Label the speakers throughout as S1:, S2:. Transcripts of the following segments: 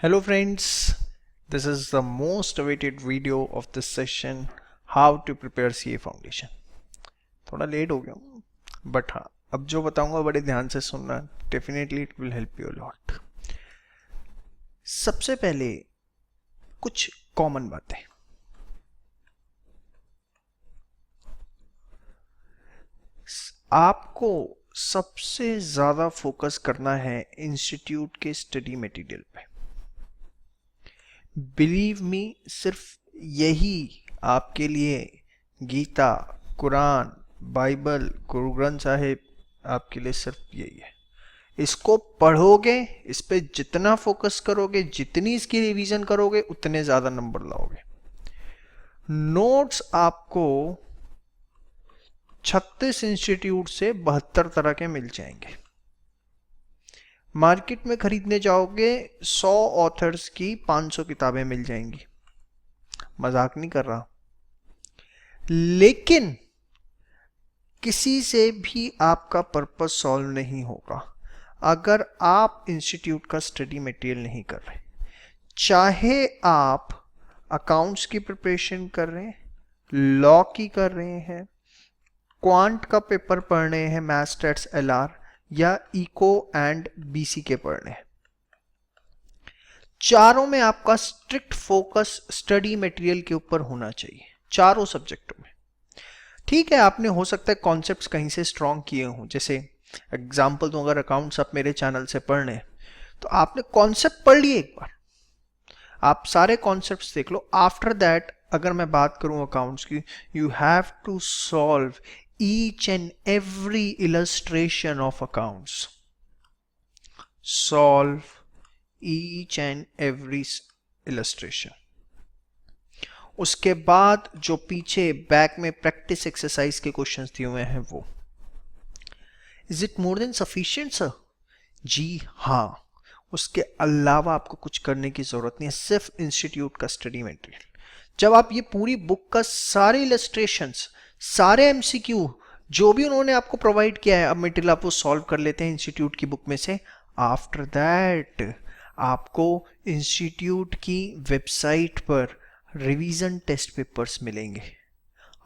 S1: Hello friends, this is the most awaited video of this session, how to prepare CA foundation. थोड़ा late हो गया हूँ but हाँ, अब जो बताऊंगा बड़े ध्यान से सुनना, definitely it will help you lot. सबसे पहले कुछ कॉमन बातें. आपको सबसे ज़्यादा फोकस करना है इंस्टीट्यूट के स्टडी मटेरियल पे. बिलीव मी, सिर्फ यही आपके लिए गीता, कुरान, बाइबल, गुरु ग्रंथ साहिब आपके लिए सिर्फ यही है. इसको पढ़ोगे, इस पे जितना फोकस करोगे, जितनी इसकी रिवीजन करोगे, उतने ज़्यादा नंबर लाओगे. नोट्स आपको 36 इंस्टीट्यूट से 72 तरह के मिल जाएंगे. मार्केट में खरीदने जाओगे 100 ऑथर्स की 500 किताबें मिल जाएंगी. मजाक नहीं कर रहा. लेकिन किसी से भी आपका पर्पस सॉल्व नहीं होगा अगर आप इंस्टीट्यूट का स्टडी मटेरियल नहीं कर रहे. चाहे आप अकाउंट्स की प्रिपरेशन कर रहे हैं, लॉ की कर रहे हैं, क्वांट का पेपर पढ़ रहे हैं, मैथ्स स्टैट्स एलआर, या इको एंड बीसी के पढ़ने हैं, चारों में आपका स्ट्रिक्ट फोकस स्टडी मटेरियल के ऊपर होना चाहिए, चारों सब्जेक्टों में. ठीक है, आपने हो सकता है कॉन्सेप्ट्स कहीं से स्ट्रॉन्ग किए हों. जैसे एग्जांपल दूं, अगर अकाउंट्स आप मेरे चैनल से पढ़ रहे हैं तो आपने कॉन्सेप्ट पढ़ लिए एक बार, आप सारे कॉन्सेप्ट्स देख लो. आफ्टर दैट अगर मैं बात करूं अकाउंट्स की, you have to solve each and every illustration of accounts. Solve each and every illustration. उसके बाद जो पीछे बैक में प्रैक्टिस एक्सरसाइज के क्वेश्चंस दिए हुए हैं वो. Is it more than sufficient sir? जी हाँ, उसके अलावा आपको कुछ करने की जरूरत नहीं है, सिर्फ इंस्टीट्यूट का स्टडी मटेरियल. जब आप ये पूरी बुक का सारे इलस्ट्रेशंस, सारे एमसीक्यू जो भी उन्होंने आपको प्रोवाइड किया है, अब मटेरियल आप वो सॉल्व कर लेते हैं इंस्टीट्यूट की बुक में से. आफ्टर दैट आपको इंस्टीट्यूट की वेबसाइट पर रिवीजन टेस्ट पेपर्स मिलेंगे,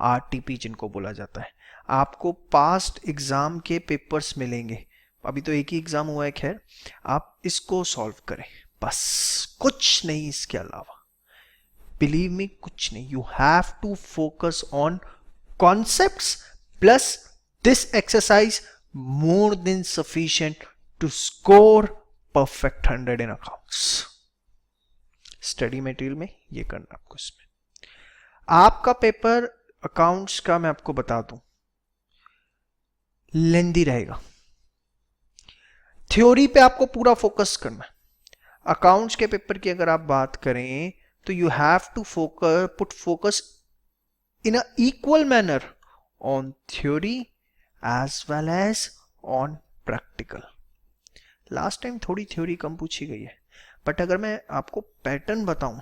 S1: आरटीपी जिनको बोला जाता है. आपको पास्ट एग्जाम के पेपर्स मिलेंगे. अभी तो एक ही एग्जाम हुआ है, खैर. आप इसको सॉल्व करें, बस कुछ नहीं इसके अलावा. बिलीव मी, कुछ नहीं. You have to focus on concepts plus this exercise more than sufficient to score perfect 100 in accounts. Study material में ये करना आपको. इसमें आपका पेपर अकाउंट्स का मैं आपको बता दूं लेंदी रहेगा. थ्योरी पे आपको पूरा फोकस करना है. अकाउंट्स के पेपर की अगर आप बात करें तो you have to put focus in a equal manner on theory as well as on practical. Last time थोड़ी थ्योरी कम पूछी गई है, बट अगर मैं आपको पैटर्न बताऊं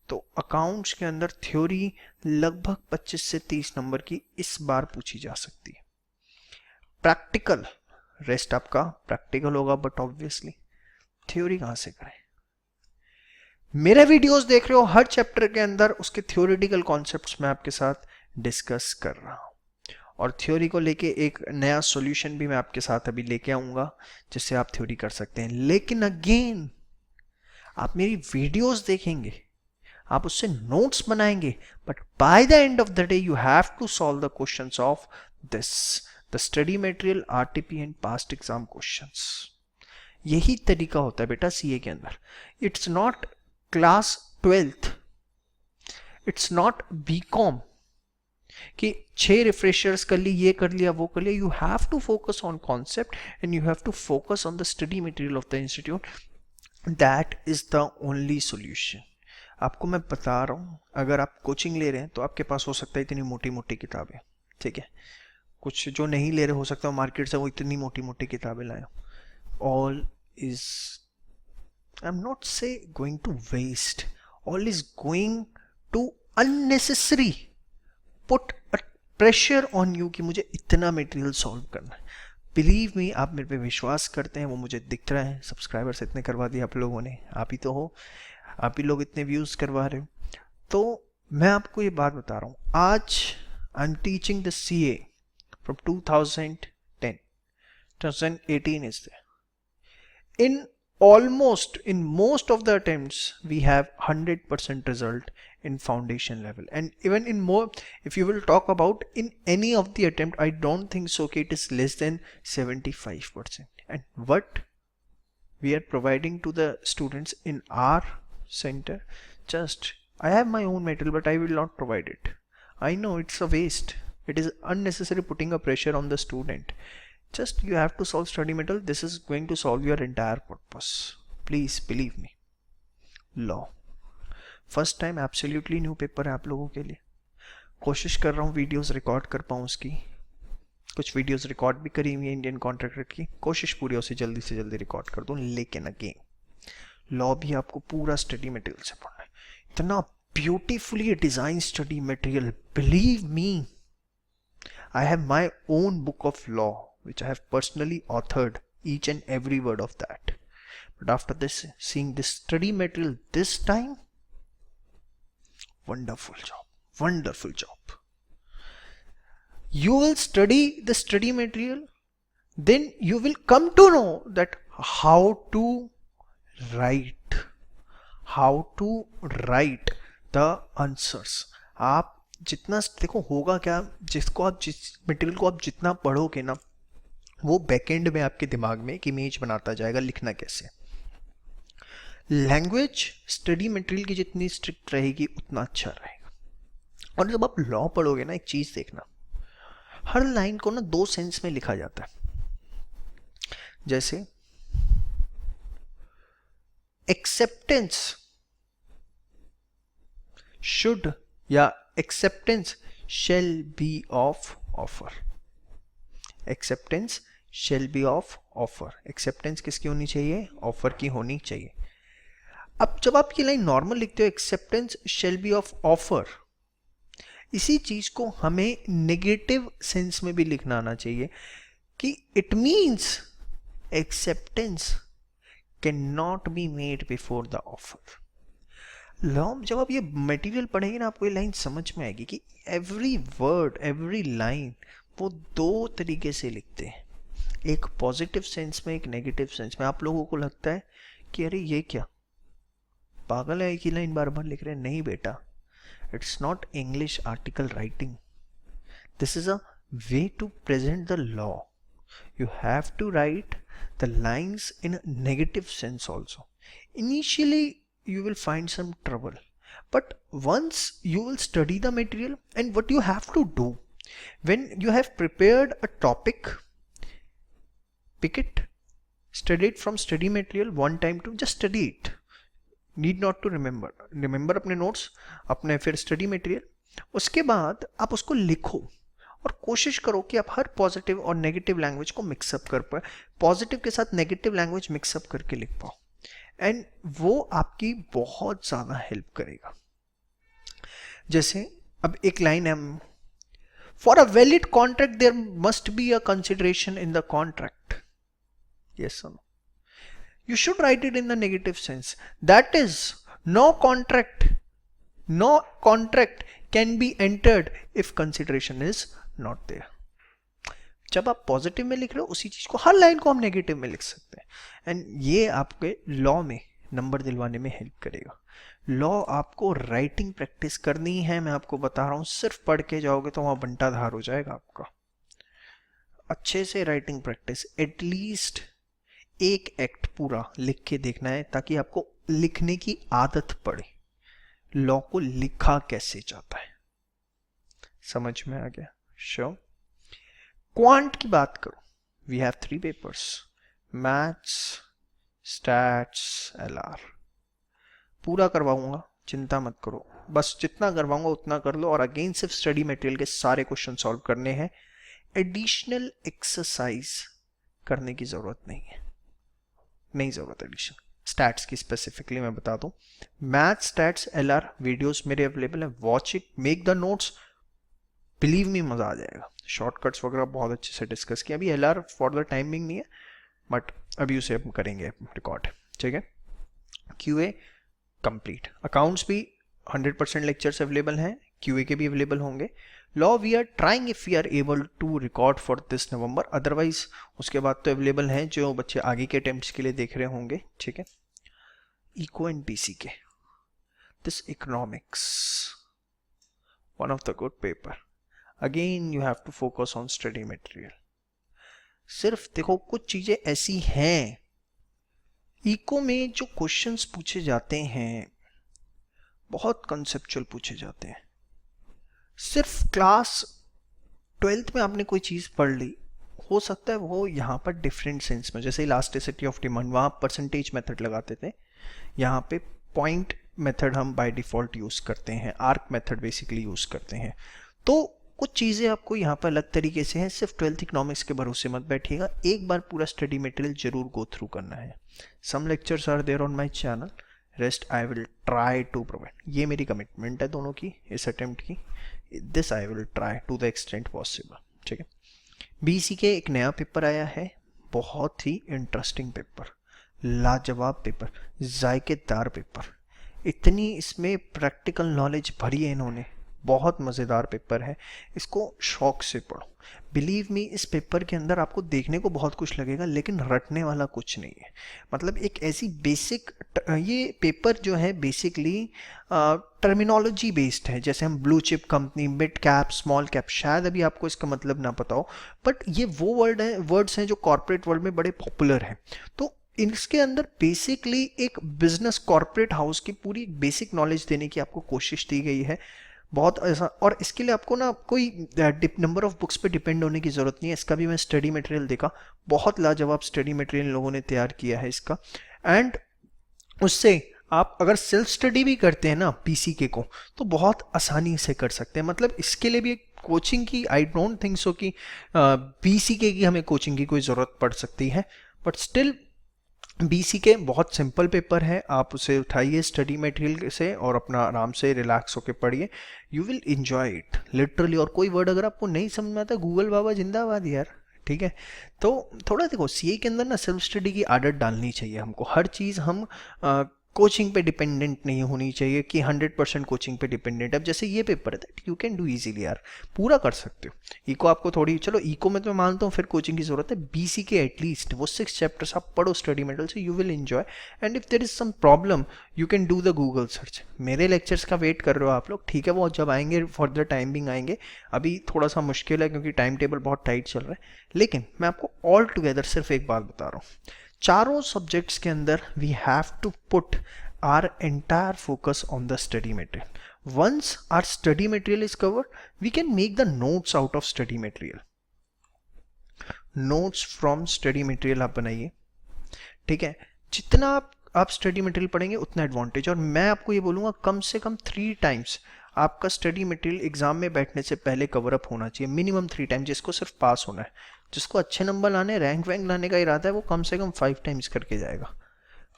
S1: तो अकाउंट्स के अंदर थ्योरी लगभग 25 से 30 नंबर की इस बार पूछी जा सकती है. प्रैक्टिकल, रेस्ट आपका प्रैक्टिकल होगा, बट ऑब्वियसली थ्योरी कहां से करें. मेरे वीडियोस देख रहे हो, हर चैप्टर के अंदर उसके थ्योरेटिकल कॉन्सेप्ट्स मैं आपके साथ डिस्कस कर रहा हूं, और थ्योरी को लेके एक नया सॉल्यूशन भी मैं आपके साथ अभी लेके आऊंगा जिससे आप थ्योरी कर सकते हैं. लेकिन अगेन, आप मेरी वीडियोस देखेंगे, आप उससे नोट्स बनाएंगे, but by the end of the day you have to solve the questions of this, the study material, RTP and past exam questions. यही तरीका होता है बेटा सीए के अंदर. It's not class 12th, it's not BCom कि 6 refreshers कर ली, ये कर लिया, वो कर लिया. You have to focus on concept and you have to focus on the study material of the institute. That is the only solution. आपको मैं बता रहा हूं, अगर आप कोचिंग ले रहे हैं तो आपके पास हो सकता है इतनी मोटी मोटी किताबें, ठीक है. कुछ जो नहीं ले रहे हो सकता है मार्केट से वो इतनी मोटी मोटी किताबें लाए. All is, I'm not say going to waste. All is going to unnecessary put a pressure on you कि मुझे इतना मटेरियल सॉल्व करना है. बिलीव मी, आप मेरे पे विश्वास करते हैं, वो मुझे दिख रहा है। सब्सक्राइबर्स इतने करवा दिए आप लोगों ने, आप ही तो हो, आप ही लोग इतने व्यूज़ करवा रहे हो। तो मैं आपको ये बात बता रहा हूँ, आज I am teaching the CA from 2010, 2018 is there. In most of the attempts we have 100% result in foundation level, and even in more, if you will talk about in any of the attempt, I don't think so it is less than 75%. And what we are providing to the students in our center, just I have my own material but I will not provide it. I know it's a waste, it is unnecessary putting a pressure on the student. Just you have to solve study material, this is going to solve your entire purpose. Please believe me. Law first time absolutely new paper है आप लोगों के लिए। कोशिश कर रहा हूँ videos record कर पाऊँ उसकी, कुछ वीडियोस रिकॉर्ड भी करी हुई है इंडियन कॉन्ट्रैक्ट रेट की, कोशिश पूरी हो से जल्दी रिकॉर्ड कर दूँ। लेकिन अगेन लॉ भी आपको पूरा स्टडी मटेरियल से पढ़ना है, इतना beautifully design study material, believe me. I have my own book of law which I have personally authored each and every word of that. But after this, seeing this study material this time, wonderful job, wonderful job. You will study the study material, then you will come to know that how to write the answers. आप जितना देखो होगा क्या, जिसको आप जिस material को आप जितना पढ़ोगे ना, वो बैकएंड में आपके दिमाग में एक इमेज बनाता जाएगा लिखना कैसे। लैंग्वेज स्टडी मटेरियल की जितनी स्ट्रिक्ट रहेगी उतना अच्छा रहेगा। और जब आप लॉ पढ़ोगे ना, एक चीज देखना, हर लाइन को ना दो सेंस में लिखा जाता है। जैसे एक्सेप्टेंस शुड या acceptance shall be of offer. Acceptance shall be of offer, acceptance किसकी होनी चाहिए? ऑफर की होनी चाहिए। अब जब आप ये लाइन नॉर्मल लिखते हो, acceptance shall be of offer, इसी चीज को हमें नेगेटिव सेंस में भी लिखना आना चाहिए कि it means acceptance can not be made before the offer. Law जब आप ये मटेरियल पढ़ेंगे ना, आपको ये लाइन समझ में आएगी कि एवरी वर्ड एवरी लाइन वो दो तरीके से लिखते हैं, एक पॉजिटिव सेंस में, एक नेगेटिव सेंस में। आप लोगों को लगता है कि अरे ये क्या पागल है, एक ही लाइन बार बार लिख रहे हैं। नहीं बेटा, it's not English article writing, this is a way to present the law. You have to write the lines in negative sense also. Initially you will find some trouble, but once you will study the material, and what you have to do when you have prepared a topic, pick it, study it from study material one time, to just study it, need not to remember अपने notes, अपने फिर study material. उसके बाद आप उसको लिखो और कोशिश करो कि आप हर पॉजिटिव और नेगेटिव लैंग्वेज को मिक्सअप कर पाए, पॉजिटिव के साथ नेगेटिव लैंग्वेज मिक्सअप करके लिख पाओ, एंड वो आपकी बहुत ज़्यादा हेल्प करेगा। जैसे अब एक लाइन है, for a valid contract there must be a consideration in the contract. Yes और no? You should write it in the negative sense, that is no contract can be entered if consideration is not there. जब आप positive में लिख रहे हो, उसी चीज को हर लाइन को हम नेगेटिव में लिख सकते हैं, एंड ये आपके लॉ में नंबर दिलवाने में हेल्प करेगा। लॉ आपको राइटिंग प्रैक्टिस करनी है, मैं आपको बता रहा हूँ। सिर्फ पढ़ के जाओगे तो वहां बंटा धार हो जाएगा आपका। अच्छे से राइटिंग प्रैक्टिस, एटलीस्ट एक एक्ट पूरा लिख के देखना है, ताकि आपको लिखने की आदत पड़े, लॉ को लिखा कैसे जाता है। समझ में आ गया? श्योर। क्वांट की बात करो, we have 3 papers, maths, stats, LR. पूरा करवाऊंगा, चिंता मत करो, बस जितना करवाऊंगा उतना कर लो। और अगेन सिर्फ स्टडी मटेरियल के सारे क्वेश्चन सॉल्व करने हैं, एडिशनल एक्सरसाइज करने की जरूरत नहीं है, नहीं जरूरत एडिशन। स्टैट्स की स्पेसिफिकली मैं बता दूं, मैथ्स, स्टैट्स, एलआर वीडियोस मेरे अवेलेबल है, watch it, make the notes, believe me मजा आ जाएगा। शॉर्टकट्स वगैरह बहुत अच्छे से डिस्कस किया। अभी LR फॉर द टाइमिंग नहीं है, बट अभी उसे हम करेंगे रिकॉर्ड, ठीक है। QA complete. अकाउंट्स भी 100% लेक्चर्स अवेलेबल हैं, QA के भी अवेलेबल होंगे। Law we are trying if we are able to record for this November, otherwise उसके बाद तो अवेलेबल हैं जो बच्चे आगे के अटेम्प्ट्स के लिए देख रहे होंगे, ठीक है। Eco and BCK, this economics, one of the good paper. Again you have to focus on study material. सिर्फ देखो कुछ चीजें ऐसी हैं इको में जो क्वेश्चंस पूछे जाते हैं बहुत कंसेप्चुअल पूछे जाते हैं। सिर्फ क्लास 12th में आपने कोई चीज़ पढ़ ली, हो सकता है वो यहाँ पर डिफरेंट सेंस में, जैसे इलास्टिसिटी ऑफ डिमांड, वहाँ परसेंटेज मेथड लगाते थे, यहाँ पे पॉइंट मेथड हम बाय डिफ़ॉल्ट यूज़ करते हैं, आर्क मेथड बेसिकली यूज़ करते हैं। तो कुछ चीज़ें आपको यहाँ पर अलग तरीके से हैं। सिर्फ 12th इकोनॉमिक्स के भरोसे मत बैठिएगा, एक बार पूरा स्टडी मटेरियल जरूर गो थ्रू करना है। Some lectures are there on my channel, rest I will try to provide. ये मेरी कमिटमेंट है दोनों की, इस अटेम्प्ट की, this I will try to the extent possible, ठीक है। BCK एक नया पेपर आया है, बहुत ही इंटरेस्टिंग पेपर, लाजवाब पेपर, जायकेदार पेपर, इतनी इसमें प्रैक्टिकल नॉलेज भरी है इन्होंने, बहुत मज़ेदार पेपर है, इसको शौक से पढ़ो। बिलीव मी, इस पेपर के अंदर आपको देखने को बहुत कुछ लगेगा लेकिन रटने वाला कुछ नहीं है। मतलब एक ऐसी बेसिक, ये पेपर जो है बेसिकली टर्मिनोलॉजी बेस्ड है, जैसे हम blue chip company, mid cap, small cap, शायद अभी आपको इसका मतलब ना पता हो, बट ये वो वर्ड्स हैं जो कॉर्पोरेट वर्ल्ड में बड़े पॉपुलर हैं। तो इसके अंदर बेसिकली एक बिजनेस कॉर्पोरेट हाउस की पूरी बेसिक नॉलेज देने की आपको कोशिश दी गई है, बहुत ऐसा। और इसके लिए आपको ना कोई नंबर ऑफ बुक्स पे डिपेंड होने की ज़रूरत नहीं है। इसका भी मैं स्टडी मटेरियल देखा, बहुत लाजवाब स्टडी मटेरियल लोगों ने तैयार किया है इसका, एंड उससे आप अगर सेल्फ स्टडी भी करते हैं ना BCK को, तो बहुत आसानी से कर सकते हैं। मतलब इसके लिए भी एक कोचिंग की, आई डोंट थिंक सो कि BCK की हमें कोचिंग की कोई ज़रूरत पड़ सकती है, बट स्टिल BCK बहुत सिंपल पेपर है, आप उसे उठाइए स्टडी मटेरियल से और अपना आराम से रिलैक्स होकर पढ़िए, you will enjoy it literally. और कोई वर्ड अगर आपको नहीं समझ में आता, गूगल बाबा जिंदाबाद यार, ठीक है। तो थोड़ा देखो CA के अंदर ना सेल्फ स्टडी की आदत डालनी चाहिए हमको, हर चीज़ हम कोचिंग पे डिपेंडेंट नहीं होनी चाहिए कि 100% कोचिंग पे डिपेंडेंट। अब जैसे ये पेपर है that you can do easily यार, पूरा कर सकते हो। इको आपको थोड़ी, चलो इको में तो मैं मानता हूँ फिर कोचिंग की जरूरत है, BCK एटलीस्ट वो 6 चैप्टर्स आप पढ़ो स्टडी मटेरियल से, you will enjoy. And if there is some problem you can do the Google search. मेरे लेक्चर्स का वेट कर रहे हो आप लोग, ठीक है, वो जब आएंगे फॉर द टाइमिंग आएंगे, अभी थोड़ा सा मुश्किल है क्योंकि टाइम टेबल बहुत टाइट चल रहा है, लेकिन मैं आपको ऑल टुगेदर सिर्फ एक बात बता रहा हूँ, चारों सब्जेक्ट्स के अंदर we have to put our entire focus on the study material. Once our study material is covered, we can make the notes out of study material. Notes from study material आप बनाइए, ठीक है। जितना आप study material पढ़ेंगे उतना advantage. और मैं आपको ये बोलूँगा कम से कम 3 टाइम्स आपका स्टडी मटेरियल एग्जाम में बैठने से पहले कवर अप होना चाहिए, मिनिमम 3 टाइम। जिसको सिर्फ पास होना है, जिसको अच्छे नंबर लाने, रैंक वैंक लाने का इरादा है, वो कम से कम 5 टाइम्स करके जाएगा।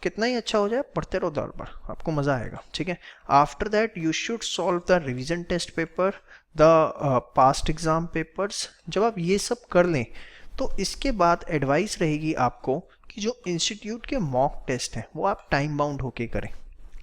S1: कितना ही अच्छा हो जाए, पढ़ते रहो बार बार, आपको मज़ा आएगा, ठीक है। After that you should solve the revision test paper, the past exam papers. जब आप ये सब कर लें तो इसके बाद एडवाइस रहेगी आपको कि जो इंस्टीट्यूट के मॉक टेस्ट हैं वो आप टाइम बाउंड होके करें।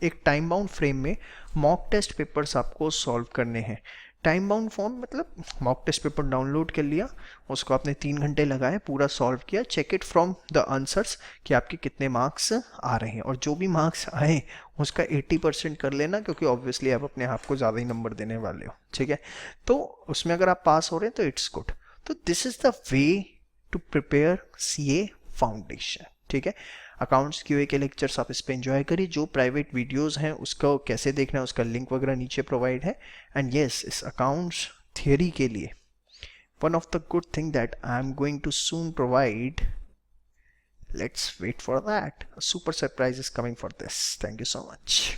S1: एक टाइम बाउंड फ्रेम में मॉक टेस्ट पेपर्स आपको सॉल्व करने हैं। टाइम बाउंड फॉर्म मतलब मॉक टेस्ट पेपर डाउनलोड कर लिया, उसको आपने 3 घंटे लगाए, पूरा सॉल्व किया, check it from the answers कि आपके कितने मार्क्स आ रहे हैं, और जो भी मार्क्स आए उसका 80% कर लेना, क्योंकि ऑब्वियसली आप अपने आप को ज़्यादा ही नंबर देने वाले हो, ठीक है। तो उसमें अगर आप पास हो रहे हैं तो इट्स गुड। तो this is the way to prepare CA foundation, ठीक है। अकाउंट्स QA के लेक्चर्स आप इस पर एंजॉय करिए। जो प्राइवेट वीडियोस हैं उसको कैसे देखना है उसका लिंक वगैरह नीचे प्रोवाइड है। एंड येस, इस अकाउंट्स थियरी के लिए one of the good thing that I am going to soon provide, let's wait for that, super surprise is coming for this. Thank you so much.